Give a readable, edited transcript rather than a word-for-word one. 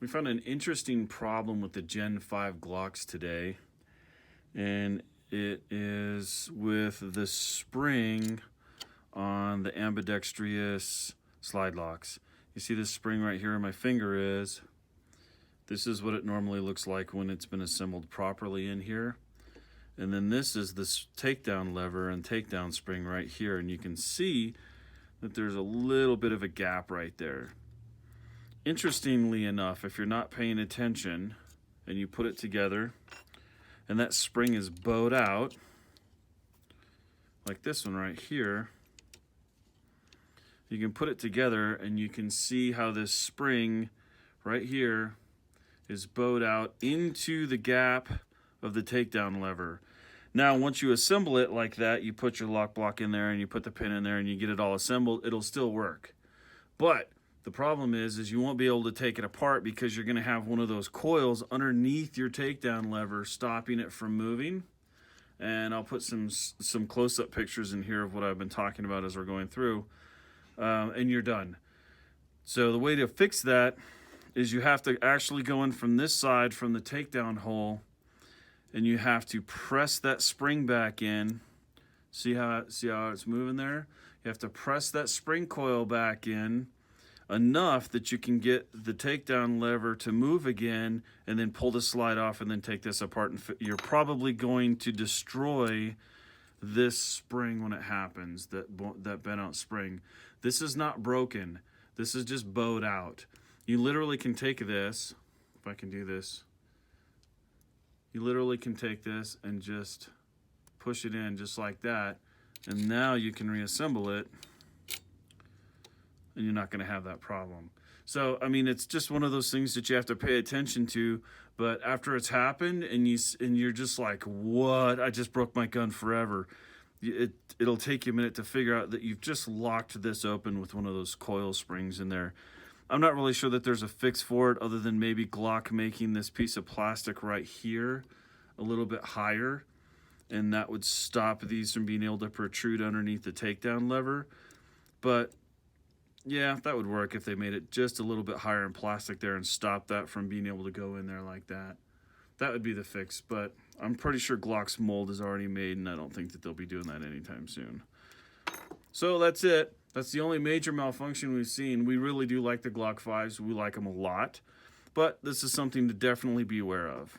We found an interesting problem with the Gen 5 Glocks today, and it is with the spring on the ambidextrous slide locks. You see this spring right here where my finger is? This is what it normally looks like when it's been assembled properly in here. And then this is this takedown lever and takedown spring right here, and you can see that there's a little bit of a gap right there. Interestingly enough, if you're not paying attention and you put it together and that spring is bowed out, like this one right here, you can put it together and you can see how this spring right here is bowed out into the gap of the takedown lever. Now, once you assemble it like that, you put your lock block in there and you put the pin in there and you get it all assembled, it'll still work. But the problem is you won't be able to take it apart because you're going to have one of those coils underneath your takedown lever stopping it from moving. And I'll put some close-up pictures in here of what I've been talking about as we're going through. And you're done. So the way to fix that is you have to actually go in from this side from the takedown hole, and you have to press that spring back in. See how it's moving there? You have to press that spring coil back in enough that you can get the takedown lever to move again, and then pull the slide off and then take this apart. And you're probably going to destroy this spring when it happens, that bent out spring. This is not broken. This is just bowed out. You literally can take this, if I can do this, you literally can take this and just push it in just like that, and now you can reassemble it, and you're not going to have that problem. So, I mean, it's just one of those things that you have to pay attention to, but after it's happened and you're just like, what? I just broke my gun forever. It'll take you a minute to figure out that you've just locked this open with one of those coil springs in there. I'm not really sure that there's a fix for it other than maybe Glock making this piece of plastic right here a little bit higher, and that would stop these from being able to protrude underneath the takedown lever. But yeah, that would work if they made it just a little bit higher in plastic there and stop that from being able to go in there like that. That would be the fix, but I'm pretty sure Glock's mold is already made, and I don't think that they'll be doing that anytime soon. So that's it. That's the only major malfunction we've seen. We really do like the Glock 5s. We like them a lot, but this is something to definitely be aware of.